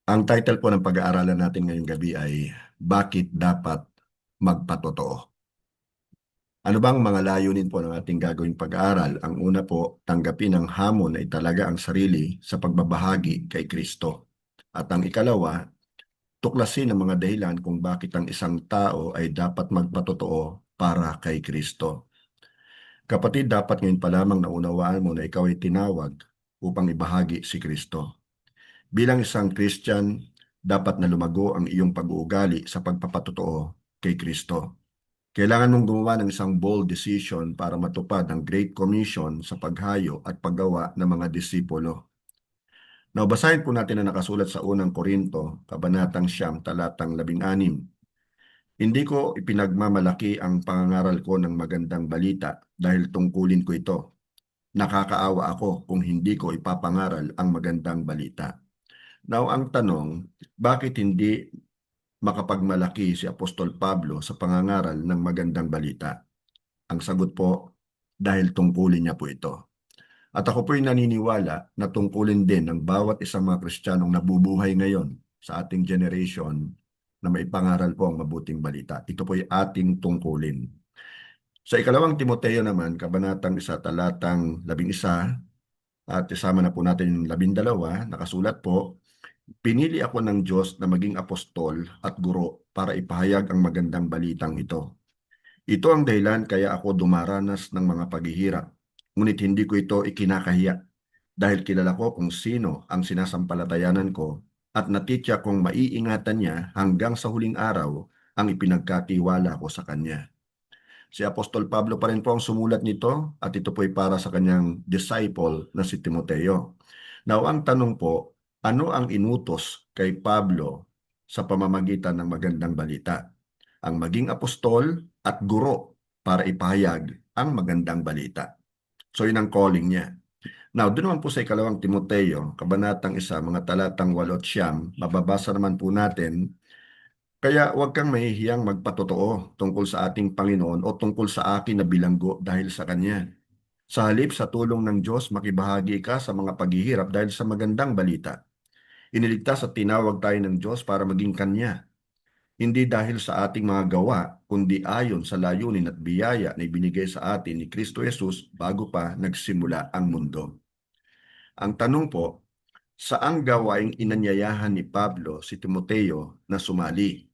Ang title po ng pag-aaralan natin ngayong gabi ay Bakit Dapat Magpatotoo? Ano bang mga layunin po ng ating gagawing pag-aaral? Ang una po, tanggapin ang hamon na italaga ang sarili sa pagbabahagi kay Kristo. At ang ikalawa, tuklasin ang mga dahilan kung bakit ang isang tao ay dapat magpatotoo para kay Kristo. Kapatid, dapat ngayon pa lamang naunawaan mo na ikaw ay tinawag upang ibahagi si Kristo. Bilang isang Christian, dapat na lumago ang iyong pag-uugali sa pagpapatotoo kay Kristo. Kailangan mong gumawa ng isang bold decision para matupad ang Great Commission sa paghayo at paggawa ng mga disipulo. Now, basahin po natin ang nakasulat sa unang Korinto, Kabanatang 9, talatang 16. Hindi ko ipinagmamalaki ang pangangaral ko ng magandang balita dahil tungkulin ko ito. Nakakaawa ako kung hindi ko ipapangaral ang magandang balita. Now, ang tanong, bakit hindi makapagmalaki si Apostol Pablo sa pangangaral ng magandang balita? Ang sagot po, dahil tungkulin niya po ito. At ako po'y naniniwala na tungkulin din ng bawat isang mga Kristiyanong nabubuhay ngayon sa ating generation na maipangaral po ang mabuting balita. Ito po'y ating tungkulin. Sa ikalawang Timoteo naman, Kabanatang 1, talatang 11, at isama na po natin yung 12, nakasulat po, pinili ako ng Diyos na maging apostol at guro para ipahayag ang magandang balitang ito. Ito ang dahilan kaya ako dumaranas ng mga paghihirap. Ngunit hindi ko ito ikinakahiya dahil kilala ko kung sino ang sinasampalatayanan ko at natitya kong maiingatan niya hanggang sa huling araw ang ipinagkatiwala ko sa kanya. Si Apostol Pablo pa rin po ang sumulat nito at ito po ay para sa kanyang disciple na si Timoteo. Now, ang tanong po, ano ang inutos kay Pablo sa pamamagitan ng magandang balita? Ang maging apostol at guro para ipahayag ang magandang balita. So, yun ang calling niya. Now, doon naman po sa ikalawang Timoteo, Kabanatang 1, mga talatang 8 at 9, mababasa naman po natin, kaya huwag kang mahihiyang magpatotoo tungkol sa ating Panginoon o tungkol sa akin na bilanggo dahil sa Kanya. Sa halip sa tulong ng Diyos, makibahagi ka sa mga paghihirap dahil sa magandang balita. Iniligtas at tinawag tayo ng Diyos para maging Kanya. Hindi dahil sa ating mga gawa, kundi ayon sa layunin at biyaya na ibinigay sa atin ni Kristo Jesus bago pa nagsimula ang mundo. Ang tanong po, saang gawaing inanyayahan ni Pablo si Timoteo na sumali?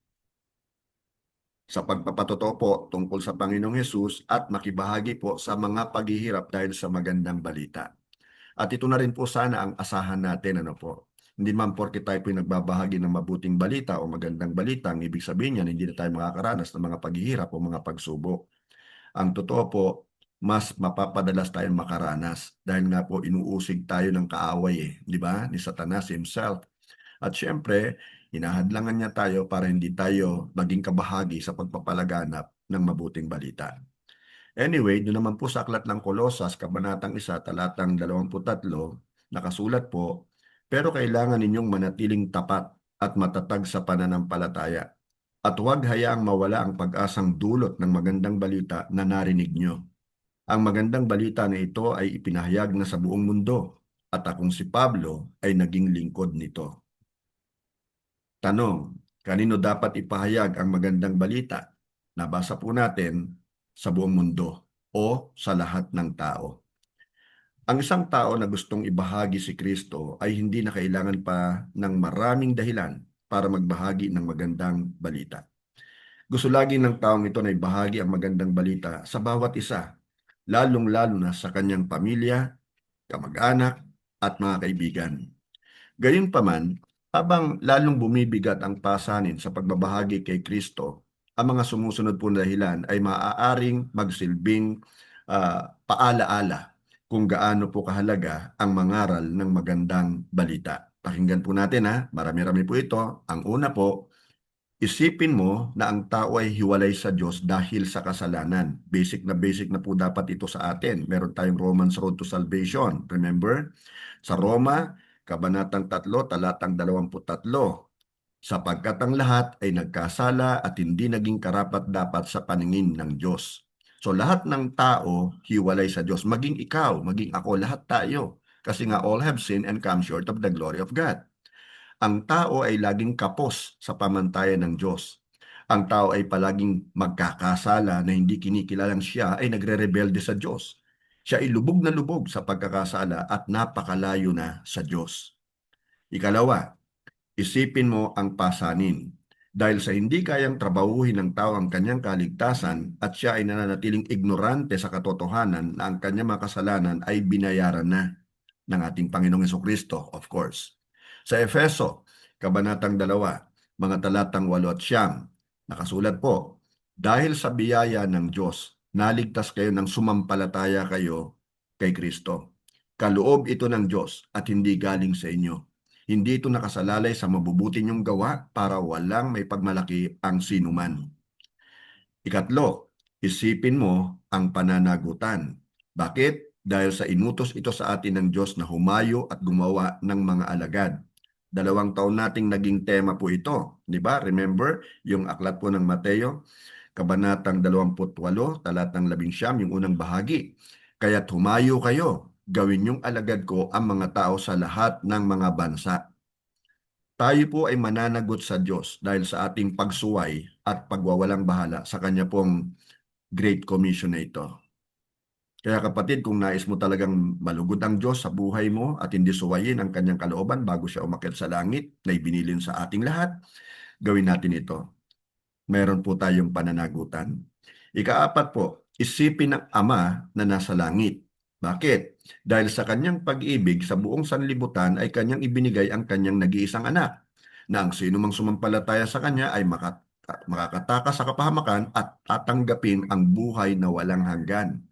Sa pagpapatotoo po tungkol sa Panginoong Hesus at makibahagi po sa mga paghihirap dahil sa magandang balita. At ito na rin po sana ang asahan natin, ano po. Hindi man porke tayo po nagbabahagi ng mabuting balita o magandang balita, ang ibig sabihin niyan, hindi na tayo makakaranas ng mga paghihirap o mga pagsubok. Ang totoo po, mas mapapadalas tayong makaranas dahil nga po inuusig tayo ng kaaway di ba? Ni Satanas himself. At syempre, hinahadlangan niya tayo para hindi tayo maging kabahagi sa pagpapalaganap ng mabuting balita. Anyway, doon naman po sa aklat ng Kolosas, Kabanatang 1, talatang 23, nakasulat po, pero kailangan ninyong manatiling tapat at matatag sa pananampalataya. At huwag hayaang mawala ang pag-asang dulot ng magandang balita na narinig nyo. Ang magandang balita na ito ay ipinahayag na sa buong mundo at akong si Pablo ay naging lingkod nito. Tanong, kanino dapat ipahayag ang magandang balita? Nabasa po natin sa buong mundo o sa lahat ng tao. Ang isang tao na gustong ibahagi si Kristo ay hindi na kailangan pa ng maraming dahilan para magbahagi ng magandang balita. Gusto lagi ng taong ito na ibahagi ang magandang balita sa bawat isa, lalong-lalo na sa kanyang pamilya, kamag-anak, at mga kaibigan. Gayunpaman, habang lalong bumibigat ang pasanin sa pagbabahagi kay Kristo, ang mga sumusunod po na dahilan ay maaaring magsilbing paalaala kung gaano po kahalaga ang mangaral ng magandang balita. Pakinggan po natin marami-rami po ito. Ang una po, isipin mo na ang tao ay hiwalay sa Diyos dahil sa kasalanan. Basic na po dapat ito sa atin. Meron tayong Romans Road to Salvation. Remember? Sa Roma, Kabanatang 3, talatang 23. Sapagkat ang lahat ay nagkasala at hindi naging karapat-dapat sa paningin ng Diyos. So lahat ng tao hiwalay sa Diyos. Maging ikaw, maging ako, lahat tayo. Kasi nga all have sinned and come short of the glory of God. Ang tao ay laging kapos sa pamantayan ng Diyos. Ang tao ay palaging magkakasala na hindi kinikilalang siya ay nagre-rebelde sa Diyos. Siya ay lubog na lubog sa pagkakasala at napakalayo na sa Diyos. Ikalawa, isipin mo ang pasanin. Dahil sa hindi kayang trabahuhin ng tao ang kanyang kaligtasan at siya ay nananatiling ignorante sa katotohanan na ang kanyang mga kasalanan ay binayaran na ng ating Panginoong Jesucristo, of course. Sa Efeso, Kabanatang 2, mga talatang 8 at 9, nakasulat po, dahil sa biyaya ng Diyos, naligtas kayo ng sumampalataya kayo kay Kristo. Kaloob ito ng Diyos at hindi galing sa inyo. Hindi ito nakasalalay sa mabubuti niyong gawa para walang may pagmalaki ang sinuman. Ikatlo, isipin mo ang pananagutan. Bakit? Dahil sa inutos ito sa atin ng Diyos na humayo at gumawa ng mga alagad. 2 taon nating naging tema po ito. Di ba? Remember, yung aklat po ng Mateo, Kabanatang 28, talatang 11, yung unang bahagi. Kaya't humayo kayo, gawin yung alagad ko ang mga tao sa lahat ng mga bansa. Tayo po ay mananagot sa Diyos dahil sa ating pagsuway at pagwawalang bahala sa Kanya pong Great Commission na ito. Kaya kapatid, kung nais mo talagang malugod ang Diyos sa buhay mo at hindi suwayin ang Kanyang kalooban bago siya umakyat sa langit na ibinilin sa ating lahat, gawin natin ito. Meron po tayong pananagutan. Ikaapat po, isipin ng Ama na nasa langit. Bakit? Dahil sa kanyang pag-ibig sa buong sanlibutan ay kanyang ibinigay ang kanyang nag-iisang anak na ang sino mang sumampalataya sa kanya ay makakatakas sa kapahamakan at tatanggapin ang buhay na walang hanggan.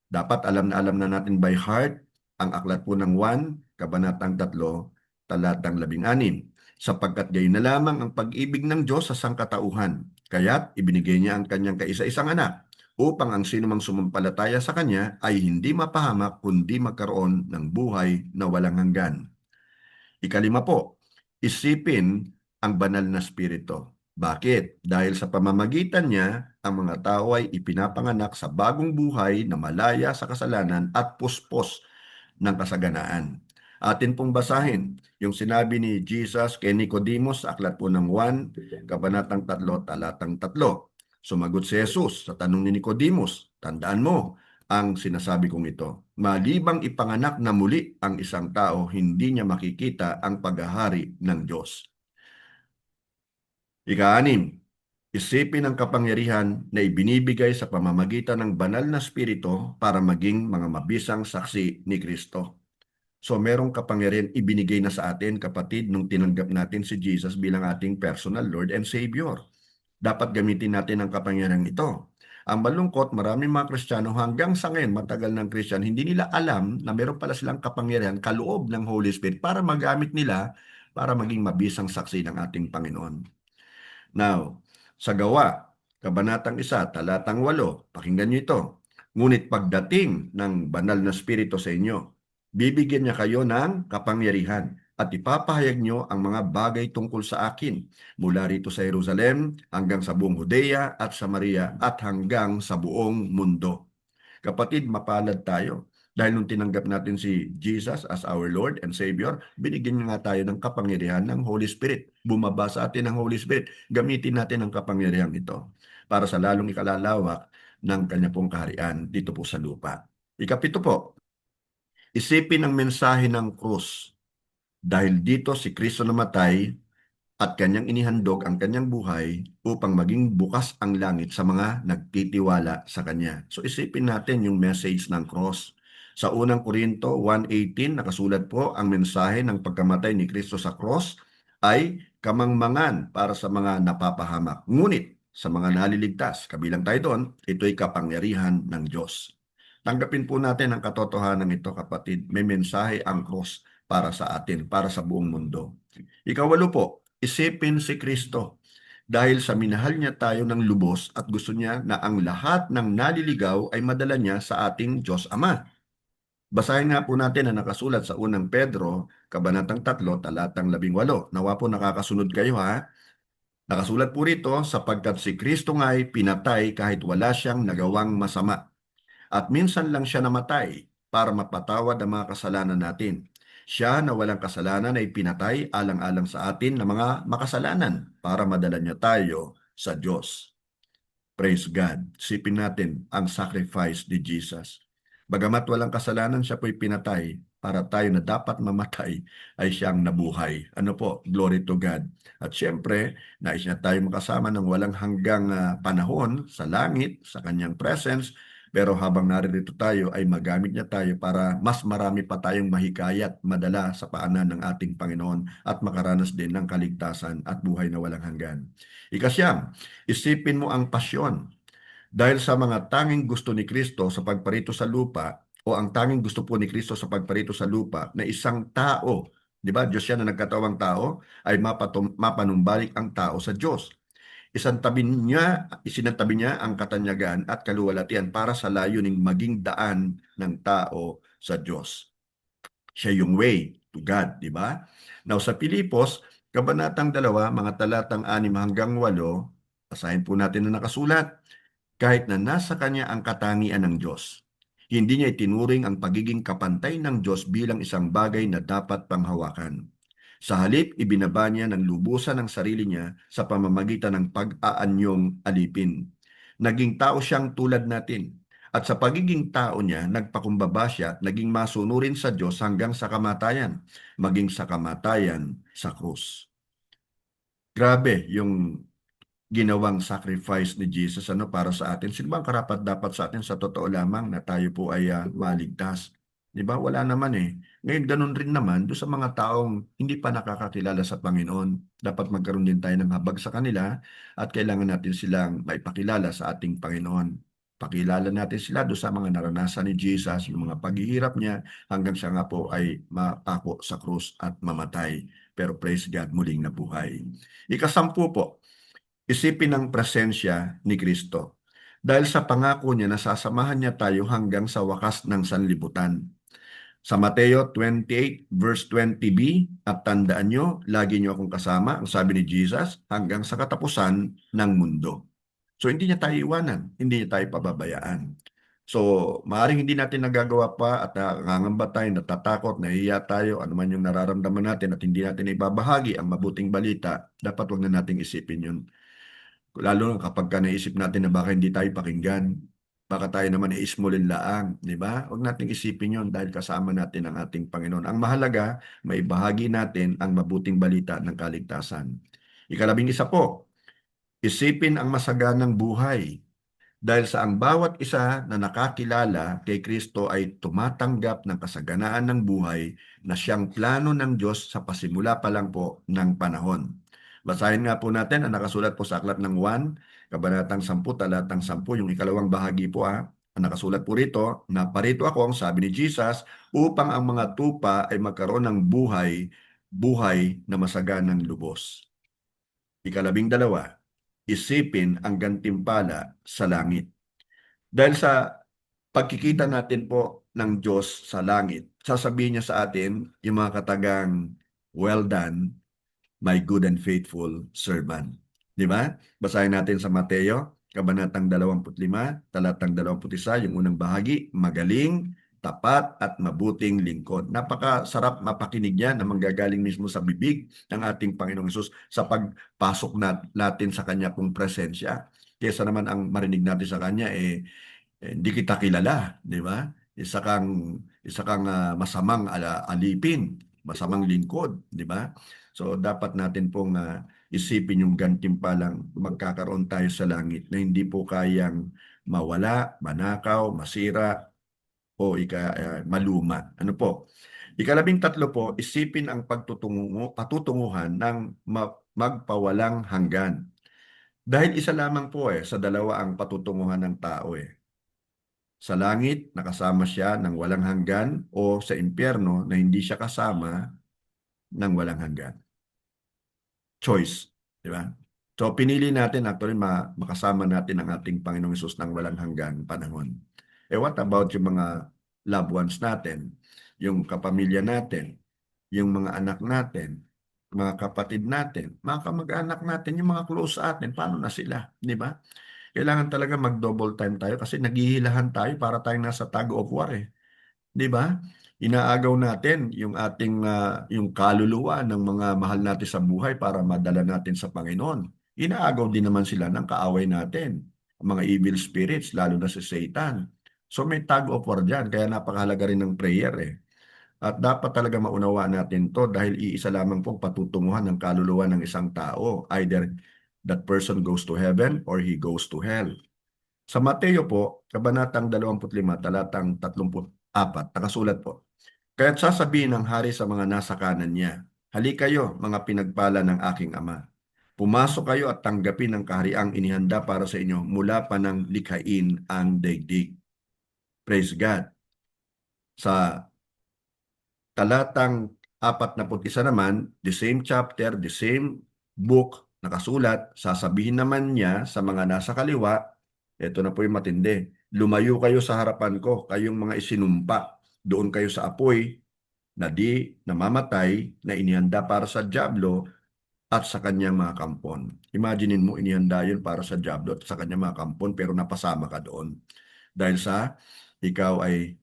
Dapat alam na natin by heart ang aklat po ng 1, Kabanatang 3, talatang 16. Sapagkat gayon na lamang ang pag-ibig ng Diyos sa sangkatauhan. Kaya't ibinigay niya ang kanyang kaisa-isang anak upang ang sinumang sumampalataya sa kanya ay hindi mapahamak kundi magkaroon ng buhay na walang hanggan. Ikalima po, isipin ang banal na spirito. Bakit? Dahil sa pamamagitan niya, ang mga tao ay ipinapanganak sa bagong buhay na malaya sa kasalanan at puspos ng kasaganaan. Atin pong basahin yung sinabi ni Jesus kay Nicodemus sa aklat po ng 1, Kabanatang 3, talatang 3. Sumagot si Jesus sa tanong ni Nicodemus, tandaan mo ang sinasabi kong ito. Malibang ipanganak na muli ang isang tao, hindi niya makikita ang paghahari ng Diyos. Ika-6, isipin ang kapangyarihan na ibinibigay sa pamamagitan ng banal na spirito para maging mga mabisang saksi ni Kristo. So merong kapangyarihan ibinigay na sa atin, kapatid, nung tinanggap natin si Jesus bilang ating personal Lord and Savior. Dapat gamitin natin ang kapangyarihan ito. Ang malungkot, maraming mga Kristiyano hanggang sa ngayon, matagal ng Kristiyano, hindi nila alam na meron pala silang kapangyarihan, kaloob ng Holy Spirit para magamit nila para maging mabisang saksi ng ating Panginoon. Now, sa Gawa, Kabanatang 1, talatang 8, pakinggan niyo ito. Ngunit pagdating ng banal na spirito sa inyo, bibigyan niya kayo ng kapangyarihan at ipapahayag niyo ang mga bagay tungkol sa akin mula rito sa Jerusalem hanggang sa buong Judea at Samaria at hanggang sa buong mundo. Kapatid, mapalad tayo. Dahil nung tinanggap natin si Jesus as our Lord and Savior, binigyan niya nga tayo ng kapangyarihan ng Holy Spirit. Bumaba sa atin ang Holy Spirit. Gamitin natin ang kapangyarihan ito para sa lalong ikalalawak ng kanya pong kaharian dito po sa lupa. Ikapito po, isipin ang mensahe ng krus. Dahil dito si Kristo namatay at kanyang inihandog ang kanyang buhay upang maging bukas ang langit sa mga nagtitiwala sa kanya. So isipin natin yung message ng cross. Sa unang Korinto 1:18, nakasulat po ang mensahe ng pagkamatay ni Kristo sa cross ay kamangmangan para sa mga napapahamak. Ngunit sa mga naliligtas, kabilang tayo doon, ito'y kapangyarihan ng Diyos. Tanggapin po natin ang katotohanan ito, kapatid. May mensahe ang cross para sa atin, para sa buong mundo. Ikawalo po, isipin si Kristo dahil sa minahal niya tayo ng lubos at gusto niya na ang lahat ng naliligaw ay madala niya sa ating Diyos Ama. Basahin nga po natin ang nakasulat sa unang Pedro, Kabanatang 3, talatang 18. Nawa po nakakasunod kayo ha. Nakasulat po rito, sapagkat si Kristo nga ay pinatay kahit wala siyang nagawang masama. At minsan lang siya namatay para mapatawad ang mga kasalanan natin. Siya na walang kasalanan ay pinatay alang-alang sa atin na mga makasalanan para madala niya tayo sa Diyos. Praise God. Sipin natin ang sacrifice ni Jesus. Bagamat walang kasalanan, siya po'y pinatay para tayo na dapat mamatay ay siyang nabuhay. Ano po? Glory to God. At siyempre, nais niya tayo makasama ng walang hanggang panahon sa langit, sa kanyang presence. Pero habang narito tayo ay magamit niya tayo para mas marami pa tayong mahikayat, madala sa paanan ng ating Panginoon at makaranas din ng kaligtasan at buhay na walang hanggan. Ikasyam, isipin mo ang pasyon. Dahil sa mga tanging gusto ni Kristo sa pagparito sa lupa o ang tanging gusto po ni Kristo sa pagparito sa lupa na isang tao, di ba? Diyos yan na nagkatawang tao, ay mapanumbalik ang tao sa Diyos. Isinantabi niya ang katanyagan at kaluwalhatian para sa layuning maging daan ng tao sa Diyos. Siya yung way to God, di ba? Now sa Pilipos, Kabanatang 2, mga talatang 6 hanggang 8, basahin po natin na nakasulat. Kahit na nasa kanya ang katangian ng Diyos, hindi niya itinuring ang pagiging kapantay ng Diyos bilang isang bagay na dapat panghawakan. Sa halip, ibinaba niya ng lubusan ang sarili niya sa pamamagitan ng pag-aanyong alipin. Naging tao siyang tulad natin. At sa pagiging tao niya, nagpakumbaba siya, naging masunurin sa Diyos hanggang sa kamatayan, maging sa kamatayan sa krus. Grabe yung ginawang sacrifice ni Jesus para sa atin. Sino ba ang karapat dapat sa atin sa totoo lamang na tayo po ay maligtas? Di ba? Wala naman eh. Ngayon, ganun rin naman doon sa mga taong hindi pa nakakakilala sa Panginoon. Dapat magkaroon din tayo ng habag sa kanila at kailangan natin silang maipakilala sa ating Panginoon. Pakilala natin sila doon sa mga naranasan ni Jesus, yung mga paghihirap niya hanggang siya nga po ay mapako sa krus at mamatay. Pero praise God, muling nabuhay. Ikasampu po, isipin ang presensya ni Kristo. Dahil sa pangako niya, nasasamahan niya tayo hanggang sa wakas ng sanlibutan. Sa Mateo 28 verse 20b, at tandaan nyo, lagi nyo akong kasama, ang sabi ni Jesus, hanggang sa katapusan ng mundo. So hindi niya tayo iwanan, hindi niya tayo pababayaan. So, maaaring hindi natin nagagawa pa at nangangamba tayo, natatakot, nahihiya tayo, ano man yung nararamdaman natin at hindi natin ibabahagi ang mabuting balita, dapat wag na nating isipin yun. Lalo na kapag naisip natin na baka hindi tayo pakinggan, baka tayo naman iismulin laang, di ba? Huwag nating isipin yon dahil kasama natin ang ating Panginoon. Ang mahalaga, may bahagi natin ang mabuting balita ng kaligtasan. Ikalabing-1 po, isipin ang masaganang buhay. Dahil sa ang bawat isa na nakakilala kay Kristo ay tumatanggap ng kasaganaan ng buhay na siyang plano ng Diyos sa pasimula pa lang po ng panahon. Basahin nga po natin ang nakasulat po sa aklat ng Juan, Kabanatang 10, talatang 10, yung ikalawang bahagi po Ang nakasulat po rito, na parito ako, ang sabi ni Jesus, upang ang mga tupa ay magkaroon ng buhay na masaganang lubos. Ikalabing-2, isipin ang gantimpala sa langit. Dahil sa pagkikita natin po ng Diyos sa langit, sasabihin niya sa atin yung mga katagang, well done, my good and faithful servant. Di ba? Basahin natin sa Mateo, Kabanatang 25, talatang 21, yung unang bahagi, magaling, tapat at mabuting lingkod. Napakasarap mapakinig yan na manggagaling mismo sa bibig ng ating Panginoong Hesus sa pagpasok natin sa Kanya pong presensya. Kesa naman ang marinig natin sa Kanya, hindi kita kilala, di ba? Isa kang masamang alipin, masamang lingkod, di ba? So dapat natin pong isipin yung gantimpalang magkakaroon tayo sa langit na hindi po kayang mawala, manakaw, masira, o maluma. Ano po? Ikalabing-3 po, isipin ang patutunguhan ng magpawalang hanggan. Dahil isa lamang po sa dalawa ang patutunguhan ng tao Sa langit, nakasama siya ng walang hanggan o sa impyerno na hindi siya kasama ng walang hanggan. Choice, di ba? So pinili natin actually makasama natin ang ating Panginoong Hesus ng walang hanggan panahon. What about yung mga loved ones natin, yung kapamilya natin, yung mga anak natin, mga kapatid natin, mga kamag-anak natin, yung mga close sa atin, paano na sila, di ba? Kailangan talaga mag-double time tayo kasi naghihilahan tayo para tayong nasa tug of war Di ba? Inaagaw natin yung ating yung kaluluwa ng mga mahal natin sa buhay para madala natin sa Panginoon. Inaagaw din naman sila ng kaaway natin, ang mga evil spirits, lalo na si Satan. So may tug of war dyan, kaya napakahalaga rin ng prayer eh. At dapat talaga maunawaan natin to dahil iisa lamang pong patutunguhan ng kaluluwa ng isang tao. Either that person goes to heaven or he goes to hell. Sa Mateo po, Kabanatang 25, talatang 34, nakasulat po, "Kaya't sasabihin ng hari sa mga nasa kanan niya, Halikayo, mga pinagpala ng aking Ama. Pumasok kayo at tanggapin ang kahariang inihanda para sa inyo mula pa ng likhain ang daigdig." Praise God. Sa talatang 41 naman, the same chapter, the same book, nakasulat, sasabihin naman niya sa mga nasa kaliwa, ito na po yung matindi, "Lumayo kayo sa harapan ko, kayong mga isinumpa. Doon kayo sa apoy na di namamatay na inihanda para sa dyablo at sa kanyang mga kampon." Imaginin mo, inihanda yun para sa dyablo at sa kanyang mga kampon, pero napasama ka doon. Dahil sa ikaw ay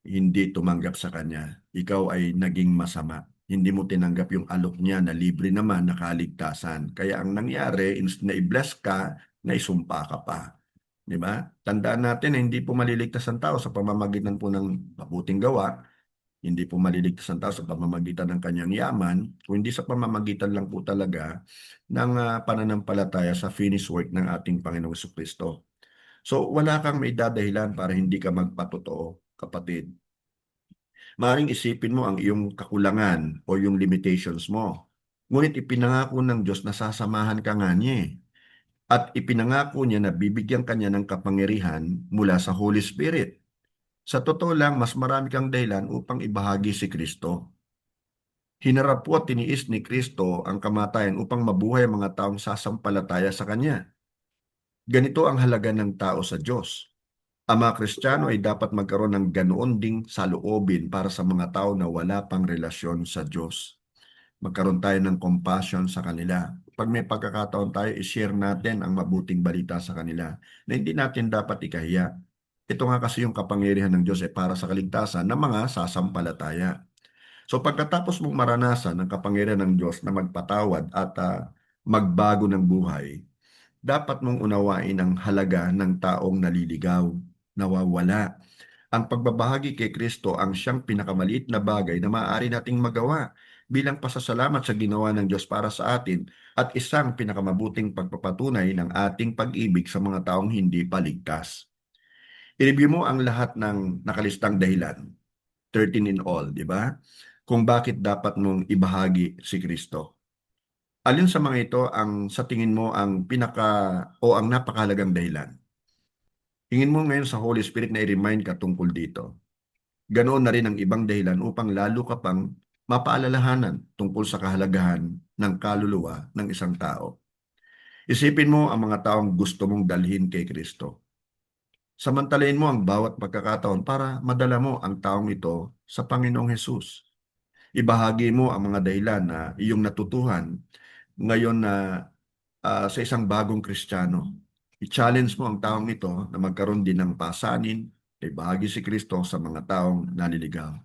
hindi tumanggap sa kanya. Ikaw ay naging masama. Hindi mo tinanggap yung alok niya na libre naman na kaligtasan. Kaya ang nangyari, na i-bless ka, naisumpa ka pa. Di ba? Tandaan natin na hindi po maliligtas ang tao sa pamamagitan po ng mabuting gawa. Hindi po maliligtas ang tao sa pamamagitan ng kanyang yaman, kundi sa pamamagitan lang po talaga ng pananampalataya sa finished work ng ating Panginoong Jesucristo. So wala kang may dadahilan para hindi ka magpatotoo, kapatid. Maaaring isipin mo ang iyong kakulangan o yung limitations mo. Ngunit ipinangako ng Diyos na sasamahan ka nga niya eh. At ipinangako niya na bibigyan ka niya ng kapangyarihan mula sa Holy Spirit. Sa totoo lang, mas marami kang dahilan upang ibahagi si Kristo. Hinarap po at tiniis ni Kristo ang kamatayan upang mabuhay ang mga taong sasampalataya sa Kanya. Ganito ang halaga ng tao sa Diyos. Ang mga Kristiyano ay dapat magkaroon ng ganoon ding saloobin para sa mga tao na wala pang relasyon sa Diyos. Magkaroon tayo ng compassion sa kanila. Pag may pagkakataon tayo, i-share natin ang mabuting balita sa kanila na hindi natin dapat ikahiya. Ito nga kasi yung kapangyarihan ng Diyos para sa kaligtasan ng mga sasampalataya. So pagkatapos mong maranasan ang kapangyarihan ng Diyos na magpatawad at magbago ng buhay, dapat mong unawain ang halaga ng taong naliligaw, nawawala. Ang pagbabahagi kay Kristo ang siyang pinakamaliit na bagay na maaari nating magawa bilang pasasalamat sa ginawa ng Diyos para sa atin at isang pinakamabuting pagpapatunay ng ating pag-ibig sa mga taong hindi paligtas. I-review mo ang lahat ng nakalistang dahilan, 13 in all, di ba? Kung bakit dapat mong ibahagi si Kristo. Alin sa mga ito ang sa tingin mo ang ang napakahalagang dahilan? Tingin mo ngayon sa Holy Spirit na i-remind ka tungkol dito. Ganoon na rin ang ibang dahilan upang lalo ka pang mapaalalahanan tungkol sa kahalagahan ng kaluluwa ng isang tao. Isipin mo ang mga taong gusto mong dalhin kay Kristo. Samantalahin mo ang bawat pagkakataon para madala mo ang taong ito sa Panginoong Hesus. Ibahagi mo ang mga dahilan na iyong natutuhan ngayon na sa isang bagong Kristiyano. I-challenge mo ang taong ito na magkaroon din ng pasanin, ibahagi si Kristo sa mga taong naliligaw.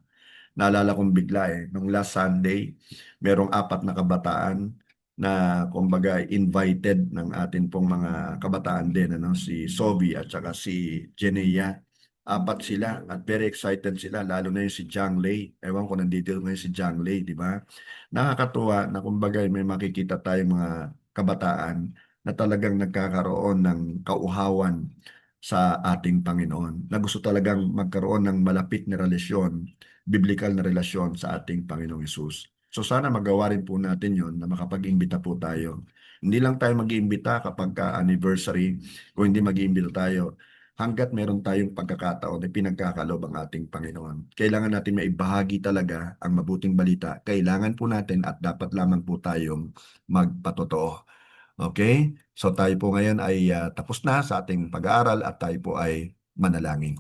Naalala kong bigla nung last Sunday, merong 4 na kabataan na kumbaga invited ng atin pong mga kabataan din, si Sobi at saka si Jenea. 4 sila at very excited sila, lalo na yung si Jang Lei. Ewan ko nandito ngayon si Jang Lei, di ba? Nakakatuwa na kumbaga may makikita tayong mga kabataan na talagang nagkakaroon ng kauhawan sa ating Panginoon, na gusto talagang magkaroon ng malapit na relasyon, biblical na relasyon sa ating Panginoong Hesus. So sana magawa rin po natin yon na makapag-imbita po tayo. Hindi lang tayo mag-iimbita kapag anniversary, kung hindi mag-iimbita tayo hanggat meron tayong pagkakataon na pinagkakalob ang ating Panginoon. Kailangan natin maibahagi talaga ang mabuting balita. Kailangan po natin at dapat lamang po tayong magpatotoo. Okay? So tayo po ngayon ay tapos na sa ating pag-aaral at tayo po ay manalangin.